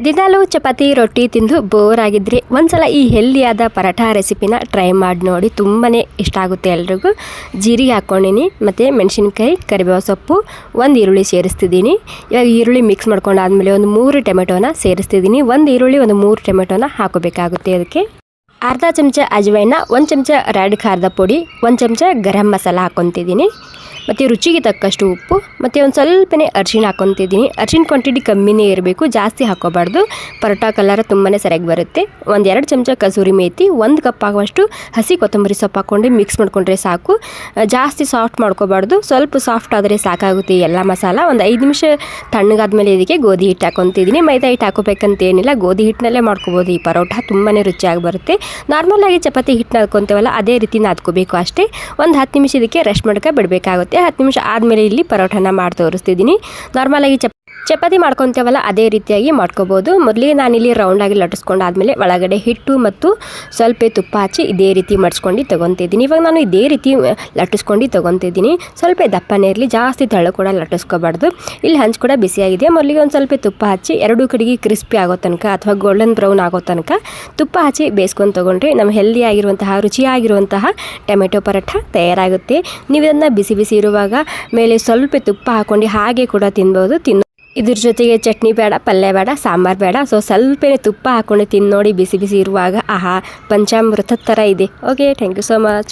ದಿನಾಲೂ ಚಪಾತಿ ರೊಟ್ಟಿ ತಿಂದು ಬೋರ್ ಆಗಿದ್ರೆ ಒಂದ್ಸಲ ಈ ಹೆಲ್ದಿಯಾದ ಪರಾಠ ರೆಸಿಪಿನ ಟ್ರೈ ಮಾಡಿ ನೋಡಿ. ತುಂಬಾ ಇಷ್ಟ ಆಗುತ್ತೆ ಎಲ್ರಿಗೂ. ಜೀರಿಗೆ ಹಾಕ್ಕೊಂಡಿನಿ ಮತ್ತು ಮೆಣಸಿನ್ಕಾಯಿ, ಕರಿಬೇವು ಸೊಪ್ಪು, ಒಂದು ಈರುಳ್ಳಿ ಸೇರಿಸ್ತಿದ್ದೀನಿ. ಇವಾಗ ಈರುಳ್ಳಿ ಮಿಕ್ಸ್ ಮಾಡ್ಕೊಂಡಾದ್ಮೇಲೆ ಒಂದು 3 ಟೊಮೆಟೋನ ಸೇರಿಸ್ತಿದ್ದೀನಿ. ಒಂದು ಈರುಳ್ಳಿ ಒಂದು 3 ಟೊಮೆಟೋನ ಹಾಕೋಬೇಕಾಗುತ್ತೆ. ಅದಕ್ಕೆ ಅರ್ಧ ಚಮಚ ಅಜವೈನ, 1 ಚಮಚ ರೆಡ್ ಖಾರದ ಪುಡಿ, 1 ಚಮಚ ಗರಂ ಮಸಾಲ ಹಾಕ್ಕೊತಿದ್ದೀನಿ. ಮತ್ತು ರುಚಿಗೆ ತಕ್ಕಷ್ಟು ಉಪ್ಪು ಮತ್ತು ಒಂದು ಸ್ವಲ್ಪನೇ ಅರಿಶಿಣ ಹಾಕ್ಕೊತಿದ್ದೀನಿ. ಅರಿಶಿಣ ಕ್ವಾಂಟಿಟಿ ಕಮ್ಮಿನೇ ಇರಬೇಕು, ಜಾಸ್ತಿ ಹಾಕೋಬಾರ್ದು. ಪರೋಟ ಕಲರ್ ತುಂಬಾ ಸರಿಯಾಗಿ ಬರುತ್ತೆ. 1-2 ಚಮಚ ಕಸೂರಿ ಮೇಥಿ, 1 ಕಪ್ ಆಗುವಷ್ಟು ಹಸಿ ಕೊತ್ತಂಬರಿ ಸೊಪ್ಪು ಹಾಕ್ಕೊಂಡು ಮಿಕ್ಸ್ ಮಾಡ್ಕೊಂಡ್ರೆ ಸಾಕು. ಜಾಸ್ತಿ ಸಾಫ್ಟ್ ಮಾಡ್ಕೋಬಾರ್ದು, ಸ್ವಲ್ಪ ಸಾಫ್ಟ್ ಆದರೆ ಸಾಕಾಗುತ್ತೆ ಎಲ್ಲ ಮಸಾಲ. ಒಂದು 5 ನಿಮಿಷ ತಣ್ಣಗಾದ್ಮೇಲೆ ಇದಕ್ಕೆ ಗೋಧಿ ಹಿಟ್ಟು ಹಾಕ್ಕೊತಿದ್ದೀನಿ. ಮೈದಾ ಹಿಟ್ಟು ಹಾಕೋಬೇಕಂತ ಏನಿಲ್ಲ, ಗೋಧಿ ಹಿಟ್ಟಿನಲ್ಲೇ ಮಾಡ್ಕೋಬೋದು. ಈ ಪರೋಟ ತುಂಬಾ ರುಚಿಯಾಗಿ ಬರುತ್ತೆ. ನಾರ್ಮಲಾಗಿ ಚಪಾತಿ ಹಿಟ್ಟನ್ನ ಹಾಕ್ಕೊತೇವಲ್ಲ ಅದೇ ರೀತಿ ನಾದ್ಕೋಬೇಕು ಅಷ್ಟೇ. ಒಂದು 10 ನಿಮಿಷ ಇದಕ್ಕೆ ರೆಸ್ಟ್ ಮಾಡ್ಕೊ ಬಿಡಬೇಕಾಗುತ್ತೆ. 10 ನಿಮಿಷ ಆದಮೇಲೆ ಇಲ್ಲಿ ಪರೋಟನ ಮಾಡಿ ತೋರಿಸ್ತಿದ್ದೀನಿ. ನಾರ್ಮಲಾಗಿ ಚಪಾತಿ ಮಾಡ್ಕೊತೇವಲ್ಲ ಅದೇ ರೀತಿಯಾಗಿ ಮಾಡ್ಕೋಬೋದು. ಮೊದಲಿಗೆ ನಾನಿಲ್ಲಿ ರೌಂಡಾಗಿ ಲಟ್ಟಿಸ್ಕೊಂಡಾದ್ಮೇಲೆ ಒಳಗಡೆ ಹಿಟ್ಟು ಮತ್ತು ಸ್ವಲ್ಪ ತುಪ್ಪ ಹಚ್ಚಿ ಇದೇ ರೀತಿ ಮಡ್ಸ್ಕೊಂಡು ತೊಗೊತಿದ್ದೀನಿ. ಇವಾಗ ನಾನು ಇದೇ ರೀತಿ ಲಟ್ಟಿಸ್ಕೊಂಡು ತೊಗೊತಿದ್ದೀನಿ. ಸ್ವಲ್ಪ ದಪ್ಪನೇ ಇರಲಿ, ಜಾಸ್ತಿ ತೆಳು ಕೂಡ ಲಟ್ಟಿಸ್ಕೋಬಾರ್ದು. ಇಲ್ಲಿ ಹಂಚು ಕೂಡ ಬಿಸಿಯಾಗಿದೆ. ಮೊದಲಿಗೆ ಒಂದು ಸ್ವಲ್ಪ ತುಪ್ಪ ಹಚ್ಚಿ ಎರಡೂ ಕಡೆಗೆ ಕ್ರಿಸ್ಪಿ ಆಗೋ ತನಕ ಅಥವಾ ಗೋಲ್ಡನ್ ಬ್ರೌನ್ ಆಗೋ ತನಕ ತುಪ್ಪ ಹಚ್ಚಿ ಬೇಯಿಸ್ಕೊಂಡು ತೊಗೊಂಡ್ರೆ ನಮ್ಮ ಹೆಲ್ದಿ ಆಗಿರುವಂತಹ ರುಚಿಯಾಗಿರುವಂತಹ ಟೊಮೆಟೊ ಪರೋಟ ತಯಾರಾಗುತ್ತೆ. ನೀವು ಇದನ್ನು ಬಿಸಿ ಬಿಸಿ ಇರುವಾಗ ಮೇಲೆ ಸ್ವಲ್ಪ ತುಪ್ಪ ಹಾಕ್ಕೊಂಡು ಹಾಗೆ ಕೂಡ ತಿನ್ಬೋದು. ಇದ್ರ ಜೊತೆಗೆ ಚಟ್ನಿ ಬೇಡ, ಪಲ್ಯ ಬೇಡ, ಸಾಂಬಾರು ಬೇಡ. ಸೊ ಸ್ವಲ್ಪನೇ ತುಪ್ಪ ಹಾಕ್ಕೊಂಡು ತಿಂದು ನೋಡಿ ಬಿಸಿ ಬಿಸಿ ಇರುವಾಗ. ಆಹಾ, ಪಂಚಾಮೃತದ ಥರ ಇದೆ. Okay, thank you so much.